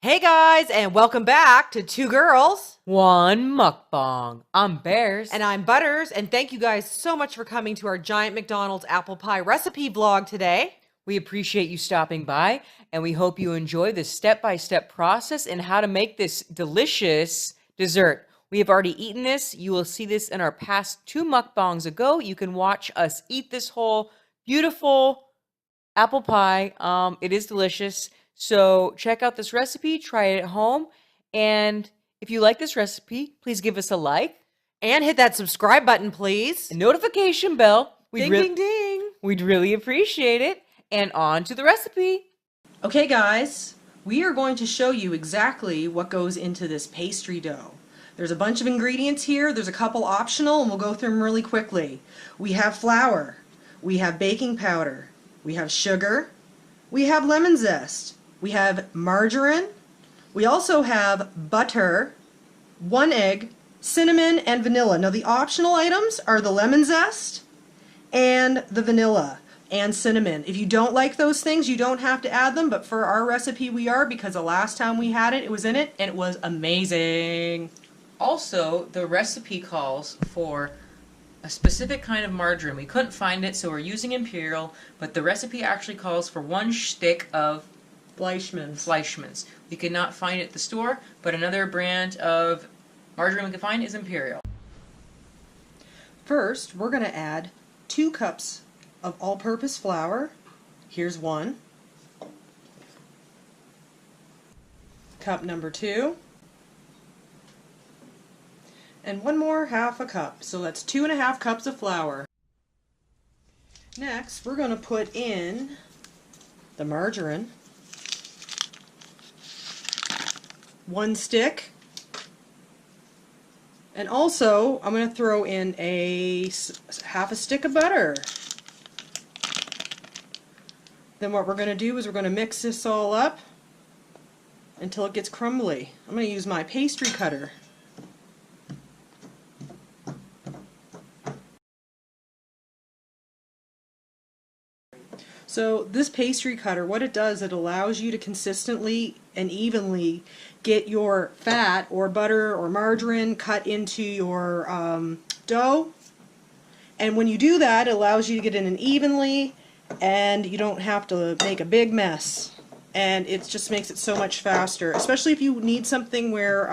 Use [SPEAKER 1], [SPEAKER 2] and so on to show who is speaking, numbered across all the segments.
[SPEAKER 1] Hey guys, and welcome back to Two Girls,
[SPEAKER 2] One mukbang. I'm Bears.
[SPEAKER 1] and I'm Butters, and thank you guys so much for coming to our giant McDonald's apple pie recipe vlog today.
[SPEAKER 2] We appreciate you stopping by, and we hope you enjoy this step-by-step process in how to make this delicious dessert. We have already eaten this. You will see this in our past two mukbangs ago. You can watch us eat this whole beautiful apple pie. It is delicious. So check out this recipe, try it at home, and if you like this recipe, please give us a like.
[SPEAKER 1] And hit that subscribe button, please.
[SPEAKER 2] A notification bell.
[SPEAKER 1] Ding, ding, ding.
[SPEAKER 2] We'd really appreciate it. And on to the recipe.
[SPEAKER 1] Okay guys, we are going to show you exactly what goes into this pastry dough. There's a bunch of ingredients here. There's a couple optional, and we'll go through them really quickly. We have flour. We have baking powder. We have sugar. We have lemon zest. We have margarine. We also have butter, 1 egg, cinnamon, and vanilla. Now the optional items are the lemon zest and the vanilla and cinnamon. If you don't like those things, you don't have to add them, but for our recipe we are, because the last time we had it, it was in it, and it was amazing.
[SPEAKER 2] Also, the recipe calls for a specific kind of margarine. We couldn't find it, so we're using Imperial, but the recipe actually calls for 1 stick of Fleishmanns. We could not find it at the store, but another brand of margarine we can find is Imperial.
[SPEAKER 1] First, we're going to add 2 cups of all-purpose flour. Here's 1. Cup number 2. And 1 more half a cup. So that's 2.5 cups of flour. Next, we're going to put in the margarine. 1 stick. And also, I'm going to throw in half a stick of butter. Then what we're going to do is we're going to mix this all up until it gets crumbly. I'm going to use my pastry cutter. So this pastry cutter, what it does, it allows you to consistently and evenly get your fat or butter or margarine cut into your dough. And when you do that, it allows you to get it in evenly, and you don't have to make a big mess. And it just makes it so much faster, especially if you need something where,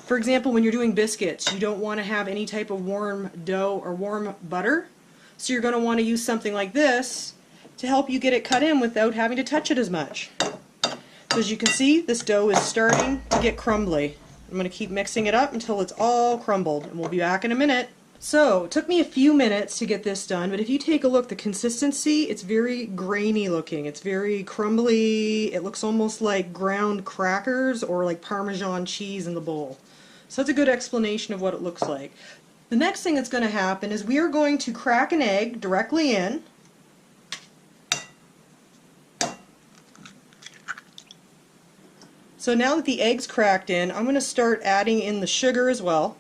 [SPEAKER 1] for example, when you're doing biscuits, you don't want to have any type of warm dough or warm butter. So you're going to want to use something like this to help you get it cut in without having to touch it as much. So as you can see, this dough is starting to get crumbly. I'm going to keep mixing it up until it's all crumbled, and we'll be back in a minute. So it took me a few minutes to get this done, but if you take a look, the consistency, it's very grainy looking. It's very crumbly. It looks almost like ground crackers or like Parmesan cheese in the bowl. So that's a good explanation of what it looks like. The next thing that's going to happen is we are going to crack an egg directly in. So now that the egg's cracked in, I'm going to start adding in the sugar as well.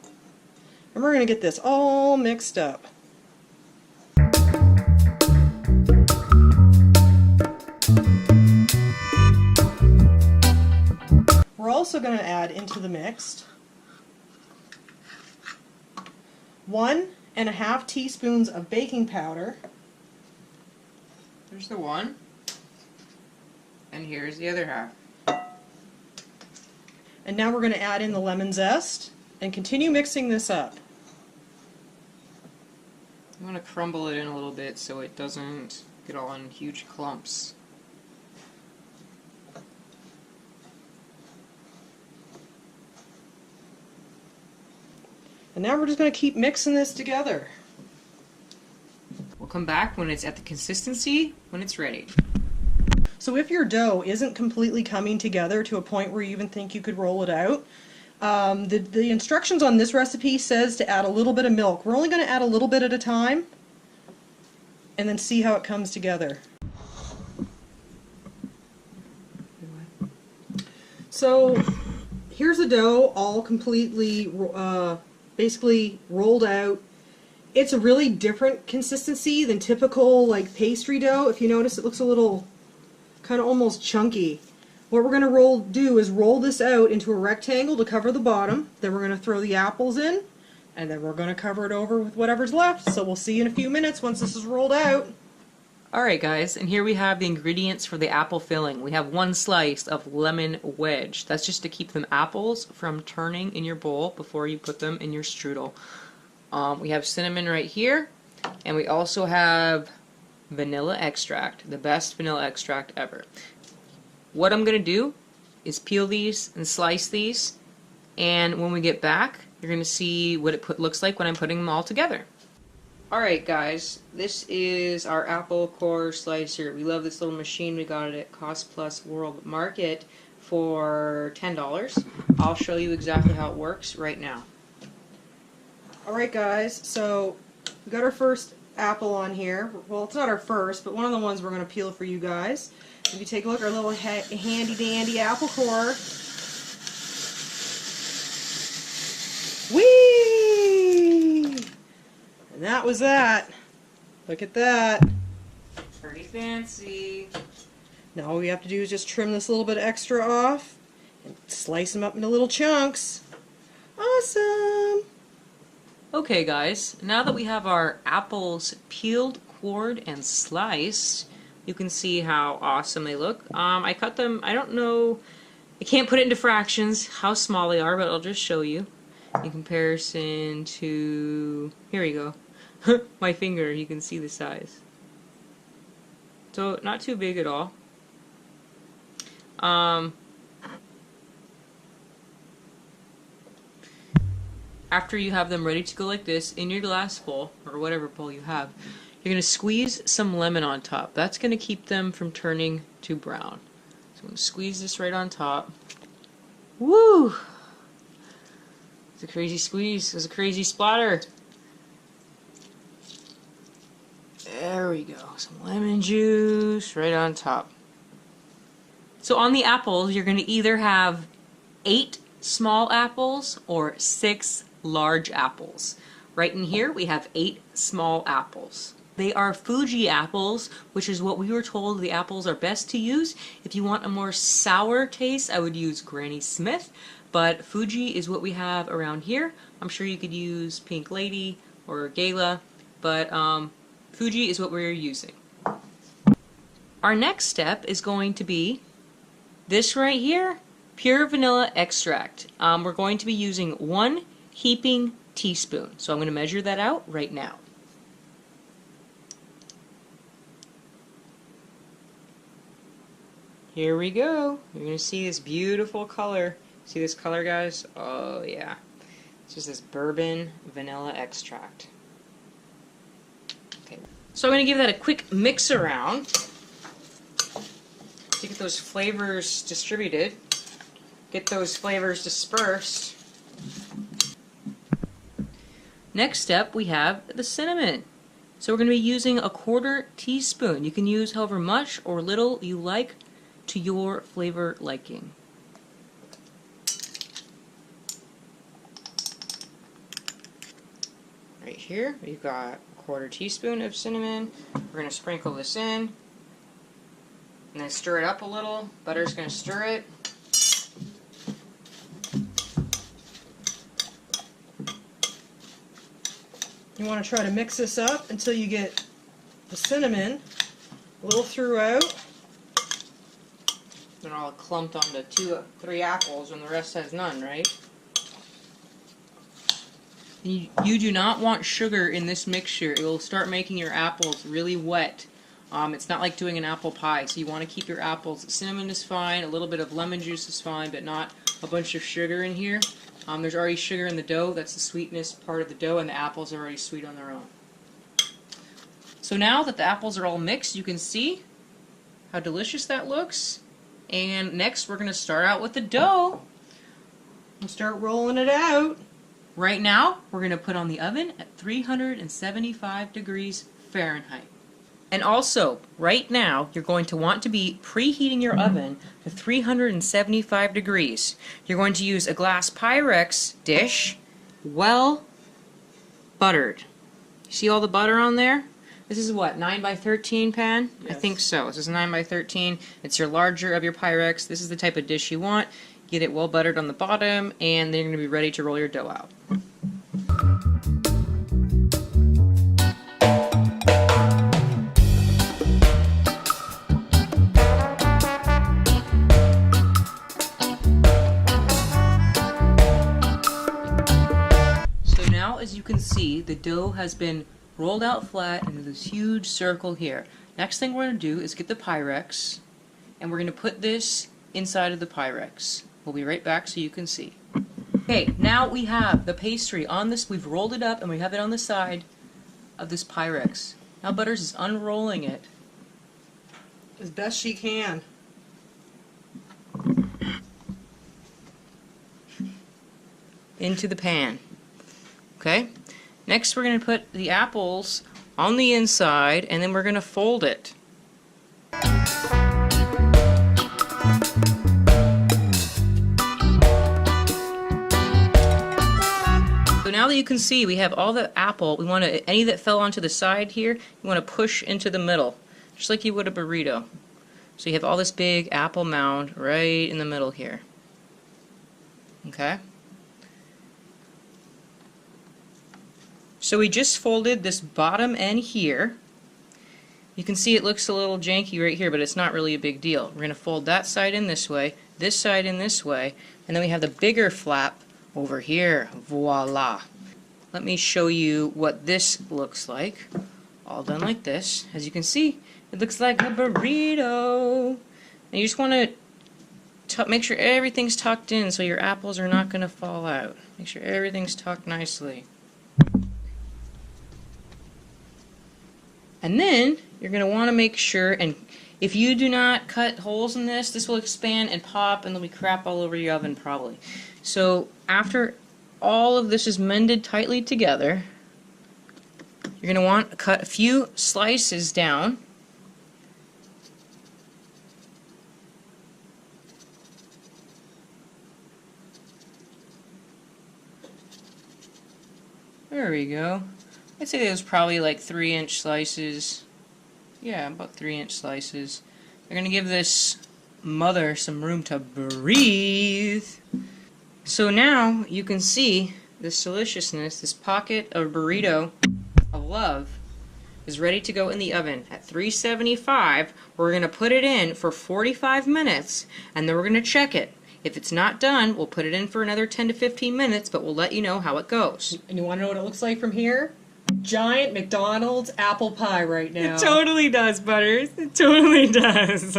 [SPEAKER 1] And we're going to get this all mixed up. We're also going to add into the mix 1.5 teaspoons of baking powder.
[SPEAKER 2] There's the 1. And here's the other half.
[SPEAKER 1] And now we're going to add in the lemon zest and continue mixing this up.
[SPEAKER 2] I'm going to crumble it in a little bit so it doesn't get all in huge clumps.
[SPEAKER 1] And now we're just going to keep mixing this together.
[SPEAKER 2] We'll come back when it's at the consistency, when it's ready.
[SPEAKER 1] So if your dough isn't completely coming together to a point where you even think you could roll it out, the instructions on this recipe says to add a little bit of milk. We're only going to add a little bit at a time and then see how it comes together. So here's the dough all completely basically rolled out. It's a really different consistency than typical like pastry dough. If you notice, it looks a little kind of almost chunky. What we're going to do is roll this out into a rectangle to cover the bottom. Then we're going to throw the apples in, and then we're going to cover it over with whatever's left. So we'll see you in a few minutes once this is rolled out.
[SPEAKER 2] Alright guys, and here we have the ingredients for the apple filling. We have 1 slice of lemon wedge. That's just to keep them apples from turning in your bowl before you put them in your strudel. We have cinnamon right here, and we also have vanilla extract, the best vanilla extract ever. What I'm going to do is peel these and slice these, and when we get back, you're going to see what it looks like when I'm putting them all together. Alright guys, this is our apple core slicer. We love this little machine. We got it at Cost Plus World Market for $10. I'll show you exactly how it works right now.
[SPEAKER 1] Alright guys, so we got our first apple on here. Well, it's not our first, but one of the ones we're going to peel for you guys. If you take a look at our little handy dandy apple core. Whee! And that was that. Look at that.
[SPEAKER 2] Pretty fancy.
[SPEAKER 1] Now all we have to do is just trim this little bit extra off and slice them up into little chunks. Awesome!
[SPEAKER 2] Okay guys, now that we have our apples peeled, cored, and sliced, you can see how awesome they look. I cut them, I don't know, I can't put it into fractions how small they are, but I'll just show you in comparison to, here we go, my finger, you can see the size. So not too big at all. After you have them ready to go like this in your glass bowl, or whatever bowl you have, you're going to squeeze some lemon on top. That's going to keep them from turning to brown. So I'm going to squeeze this right on top. Woo! It's a crazy squeeze. It's a crazy splatter. There we go. Some lemon juice right on top. So on the apples, you're going to either have 8 small apples or 6 large apples. Right in here we have 8 small apples. They are Fuji apples, which is what we were told the apples are best to use. If you want a more sour taste, I would use Granny Smith, but Fuji is what we have around here. I'm sure you could use Pink Lady or Gala, but Fuji is what we're using. Our next step is going to be this right here, pure vanilla extract. We're going to be using 1 heaping teaspoon. So I'm going to measure that out right now. Here we go. You're going to see this beautiful color. See this color, guys? Oh yeah. It's just this bourbon vanilla extract. Okay. So I'm going to give that a quick mix around to get those flavors distributed. Get those flavors dispersed. Next step, we have the cinnamon. So we're going to be using a 1/4 teaspoon. You can use however much or little you like to your flavor liking. Right here, we've got a 1/4 teaspoon of cinnamon. We're going to sprinkle this in and then stir it up a little. Butter's going to stir it.
[SPEAKER 1] You want to try to mix this up until you get the cinnamon a little throughout.
[SPEAKER 2] They're all clumped onto 2 or 3 apples and the rest has none, right? You do not want sugar in this mixture. It will start making your apples really wet. It's not like doing an apple pie, so you want to keep your apples. Cinnamon is fine, a little bit of lemon juice is fine, but not a bunch of sugar in here. There's already sugar in the dough. That's the sweetness part of the dough, and the apples are already sweet on their own. So now that the apples are all mixed, you can see how delicious that looks. And next, we're going to start out with the dough.
[SPEAKER 1] We'll start rolling it out.
[SPEAKER 2] Right now, we're going to put on the oven at 375 degrees Fahrenheit. And also, right now, you're going to want to be preheating your oven to 375 degrees. You're going to use a glass Pyrex dish, well buttered. See all the butter on there? This is what, 9 by 13 pan? I
[SPEAKER 1] Yes.
[SPEAKER 2] think so. This is 9 by 13. It's your larger of your Pyrex. This is the type of dish you want. Get it well buttered on the bottom, and then you're going to be ready to roll your dough out. So now, as you can see, the dough has been rolled out flat into this huge circle here. Next thing we're going to do is get the Pyrex, and we're going to put this inside of the Pyrex. We'll be right back so you can see. Okay, now we have the pastry on this. We've rolled it up and we have it on the side of this Pyrex. Now Butters is unrolling it.
[SPEAKER 1] As best she can.
[SPEAKER 2] Into the pan. Okay? Next we're going to put the apples on the inside and then we're going to fold it. So now that you can see we have all the apple, we want to, any that fell onto the side here, you want to push into the middle, just like you would a burrito. So you have all this big apple mound right in the middle here. Okay? So we just folded this bottom end here. You can see it looks a little janky right here, but it's not really a big deal. We're going to fold that side in this way, this side in this way, and then we have the bigger flap over here. Voila. Let me show you what this looks like. All done like this. As you can see, it looks like a burrito. And you just want to make sure everything's tucked in so your apples are not going to fall out. Make sure everything's tucked nicely. And then you're going to want to make sure, and if you do not cut holes in this, this will expand and pop and there'll be crap all over your oven probably. So after all of this is mended tightly together, you're going to want to cut a few slices down. There we go. I'd say there's probably like 3-inch slices. Yeah, about 3-inch slices. They're going to give this mother some room to breathe. So now you can see this deliciousness, this pocket of burrito of love is ready to go in the oven at 375. We're going to put it in for 45 minutes and then we're going to check it. If it's not done, we'll put it in for another 10 to 15 minutes, but we'll let you know how it goes.
[SPEAKER 1] And you want to know what it looks like from here? Giant McDonald's apple pie right now.
[SPEAKER 2] It totally does, Butters. It totally does.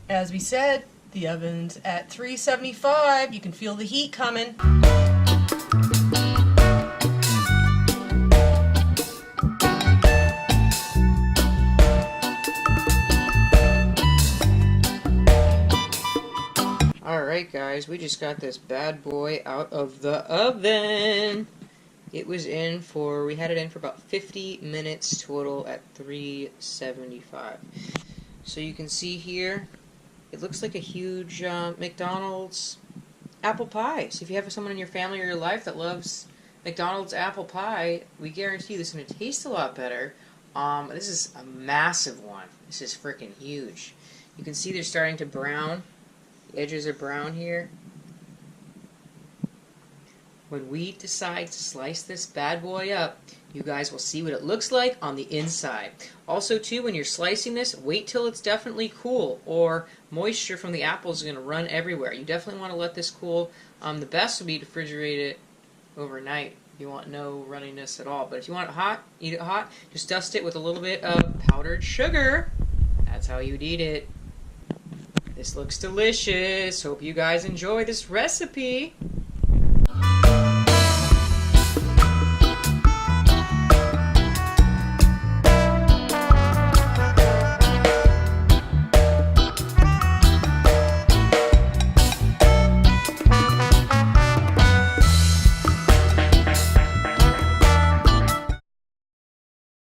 [SPEAKER 1] As we said, the oven's at 375. You can feel the heat coming.
[SPEAKER 2] Alright guys, we just got this bad boy out of the oven. It was in for, we had it in for about 50 minutes total at 375. So you can see here, it looks like a huge McDonald's apple pie. So if you have someone in your family or your life that loves McDonald's apple pie, we guarantee this is going to taste a lot better. This is a massive one. This is freaking huge. You can see they're starting to brown. The edges are brown here. When we decide to slice this bad boy up, you guys will see what it looks like on the inside. Also too, when you're slicing this, wait till it's definitely cool, or moisture from the apples is going to run everywhere. You definitely want to let this cool. The best would be to refrigerate it overnight. You want no runniness at all. But if you want it hot, eat it hot, just dust it with a little bit of powdered sugar. That's how you'd eat it. This looks delicious. Hope you guys enjoy this recipe.